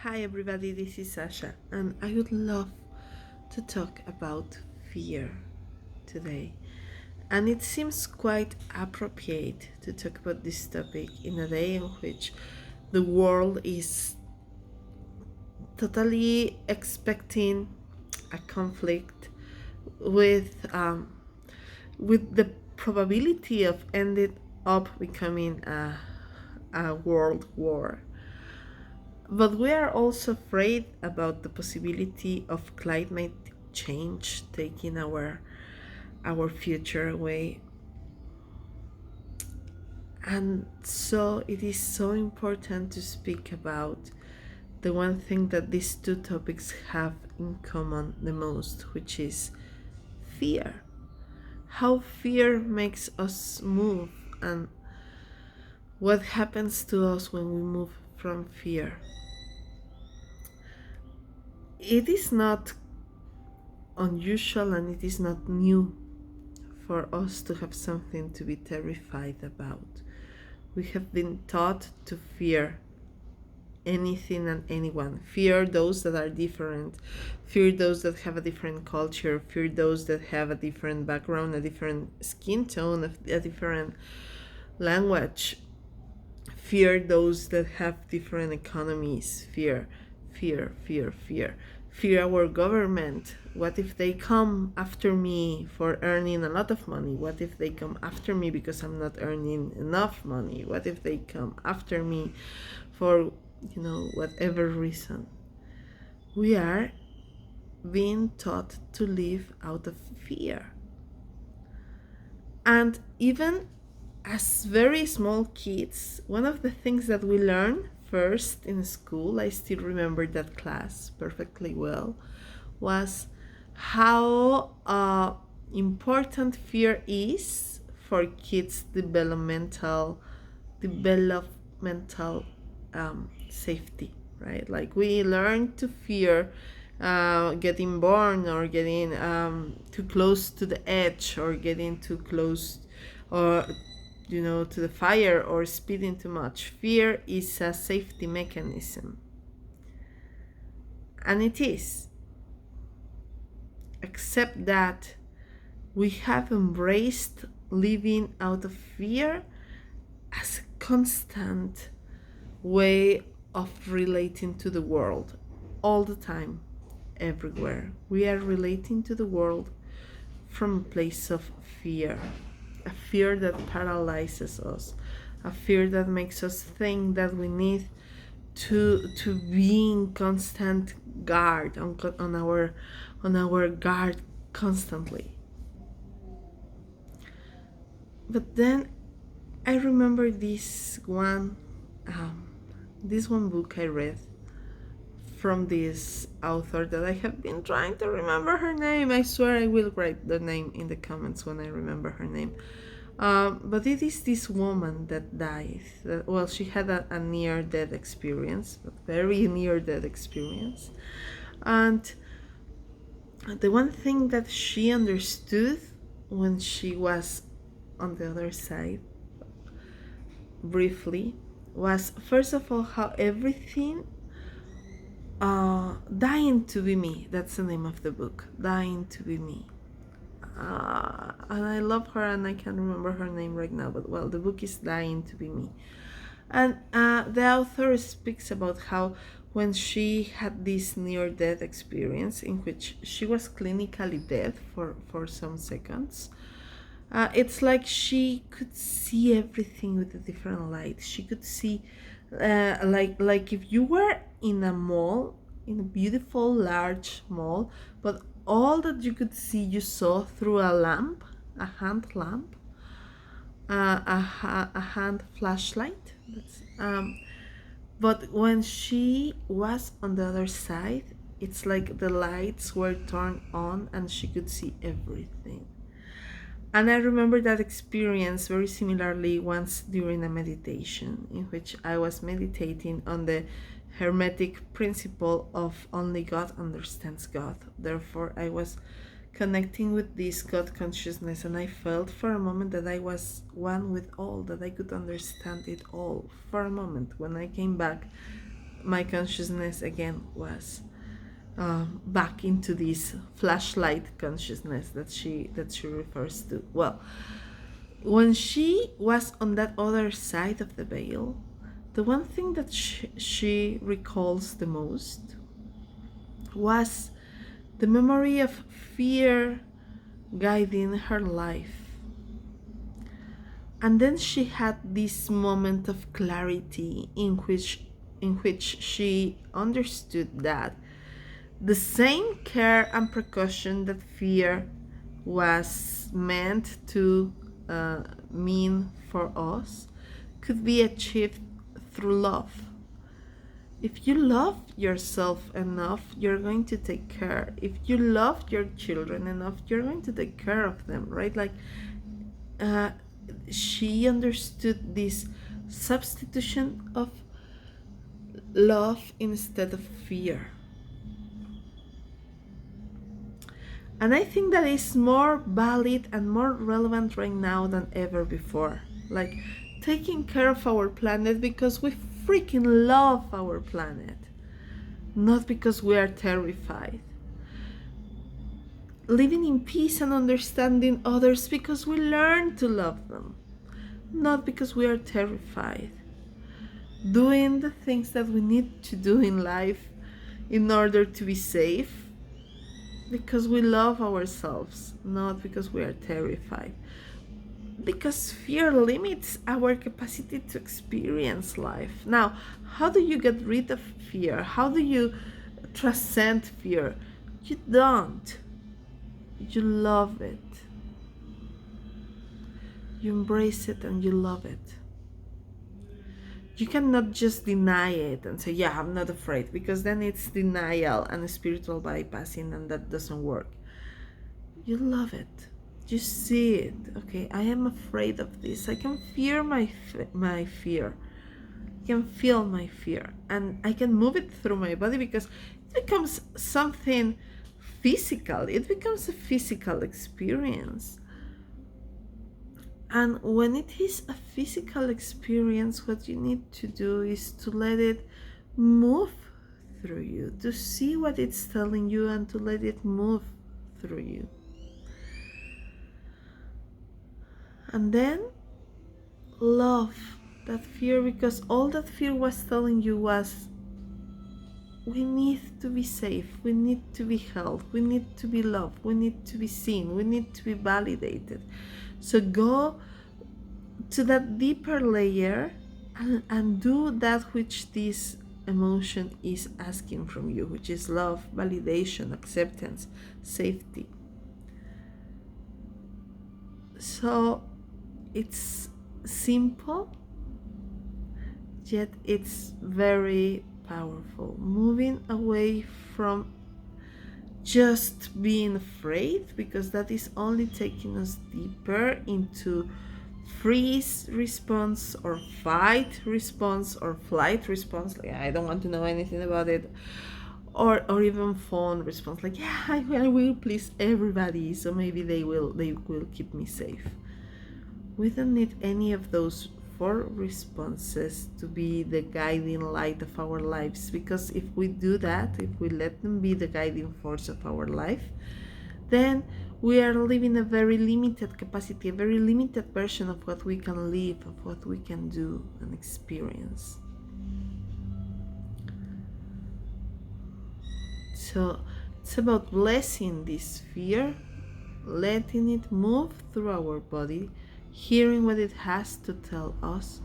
Hi everybody, this is Sasha, and I would love to talk about fear today. And it seems quite appropriate to talk about this topic in a day in which the world is totally expecting a conflict with with the probability of ended up becoming a world war. But we are also afraid about the possibility of climate change taking our future away. And so it is so important to speak about the one thing that these two topics have in common the most, which is fear. How fear makes us move and what happens to us when we move from fear. It is not unusual and it is not new for us to have something to be terrified about. We have been taught to fear anything and anyone. Fear those that are different, fear those that have a different culture, fear those that have a different background, a different skin tone, a different language, fear those that have different economies, fear our government. What if they come after me for earning a lot of money? What if they come after me because I'm not earning enough money? What if they come after me for whatever reason? We are being taught to live out of fear. And even as very small kids, one of the things that we learn first in school, I still remember that class perfectly well, was how important fear is for kids' developmental safety, right? Like we learn to fear getting born or getting too close to the edge or getting too close or to the fire or speeding too much. Fear is a safety mechanism, and it is, except that we have embraced living out of fear as a constant way of relating to the world. All the time, everywhere we are relating to the world from a place of fear, a fear that paralyzes us, a fear that makes us think that we need to be in constant guard, on our guard constantly. But then I remember um, this one book I read from this author that I have been trying to remember her name. I swear I will write the name in the comments when I remember her name. But it is this woman that died. Well, she had a near-death experience, a very near-death experience. And the one thing that she understood when she was on the other side, briefly, was first of all how everything Dying to Be Me. That's the name of the book. Dying to Be Me. And I love her and I can't remember her name right now, but well, the book is Dying to Be Me. And the author speaks about how when she had this near-death experience in which she was clinically dead for some seconds, it's like she could see everything with a different light. She could see like if you were in a mall, in a beautiful large mall, but all that you could see you saw through a lamp, a hand lamp, a hand flashlight. But when she was on the other side, it's like the lights were turned on and she could see everything. And I remember that experience very similarly once during a meditation in which I was meditating on the Hermetic principle of only God understands God. Therefore, I was connecting with this God consciousness, and I felt for a moment that I was one with all, that I could understand it all. For a moment, when I came back my consciousness again was back into this flashlight consciousness that she refers to. Well, when she was on that other side of the veil, the one thing that she recalls the most was the memory of fear guiding her life. And then she had this moment of clarity in which she understood that the same care and precaution that fear was meant to mean for us could be achieved through love. If you love yourself enough, you're going to take care. If you love your children enough, you're going to take care of them, right? Like she understood this substitution of love instead of fear. And I think that is more valid and more relevant right now than ever before. Like taking care of our planet because we freaking love our planet, not because we are terrified. Living in peace and understanding others because we learn to love them, not because we are terrified. Doing the things that we need to do in life in order to be safe because we love ourselves, not because we are terrified. Because fear limits our capacity to experience life. Now, how do you get rid of fear? How do you transcend fear? You don't. You love it. You embrace it and you love it. You cannot just deny it and say, yeah, I'm not afraid, because then it's denial and spiritual bypassing, and that doesn't work. You love it. You see it. Okay, I am afraid of this. I can fear my fear. I can feel my fear, and I can move it through my body because it becomes something physical. It becomes a physical experience. And when it is a physical experience, what you need to do is to let it move through you, to see what it's telling you and to let it move through you. And then love that fear, because all that fear was telling you was, we need to be safe, we need to be held, we need to be loved, we need to be seen, we need to be validated. So go to that deeper layer and do that which this emotion is asking from you, which is love, validation, acceptance, safety. So it's simple, yet it's very powerful. Moving away from just being afraid, because that is only taking us deeper into freeze response or fight response or flight response, like I don't want to know anything about it, or even fawn response, like yeah, I will please everybody, so maybe they will keep me safe. We don't need any of those 4 responses to be the guiding light of our lives, because if we do that, if we let them be the guiding force of our life, then we are living a very limited capacity, a very limited version of what we can live, of what we can do and experience. So it's about blessing this fear, letting it move through our body, hearing what it has to tell us,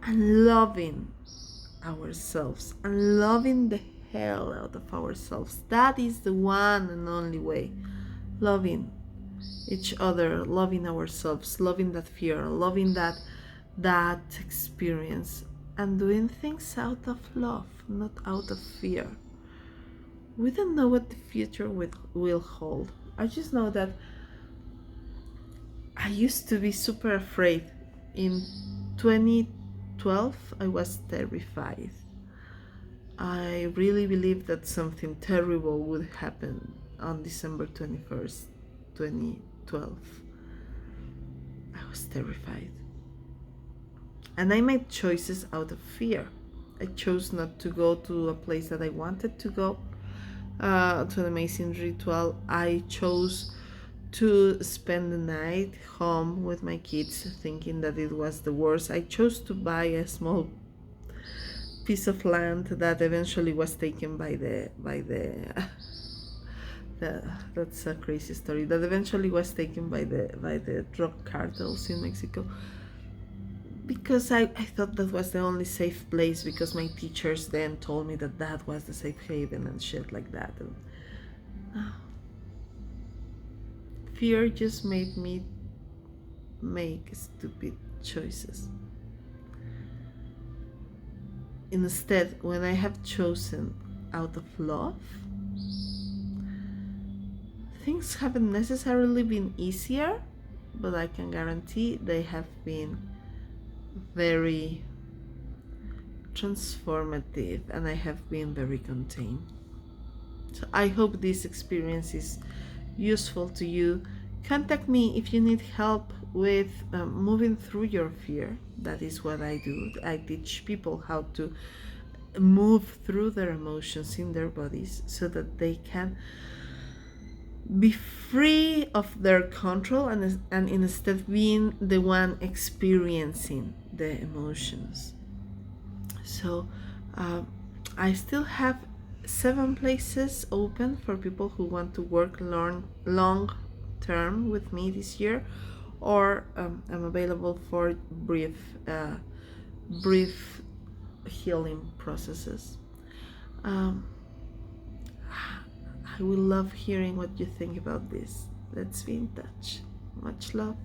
and loving ourselves, and loving the hell out of ourselves. That is the one and only way. Loving each other, loving ourselves, loving that fear, loving that experience, and doing things out of love, not out of fear. We don't know what the future will hold. I just know that I used to be super afraid. In 2012, I was terrified. I really believed that something terrible would happen on December 21st, 2012. I was terrified. And I made choices out of fear. I chose not to go to a place that I wanted to go, to an amazing ritual. I chose to spend the night home with my kids, thinking that it was the worst. I chose to buy a small piece of land that eventually was taken by the that's a crazy story, that eventually was taken by the drug cartels in Mexico, because I thought that was the only safe place, because my teachers then told me that that was the safe haven and shit like that. And fear just made me make stupid choices. Instead, when I have chosen out of love, things haven't necessarily been easier, but I can guarantee they have been very transformative, and I have been very contained. So I hope this experience is useful to you. Contact me if you need help with moving through your fear. That is what I do. I teach people how to move through their emotions in their bodies so that they can be free of their control, and instead being the one experiencing the emotions. So I still have 7 places open for people who want to work long term with me this year, or I'm available for brief healing processes. I will love hearing what you think about this. Let's be in touch. Much love.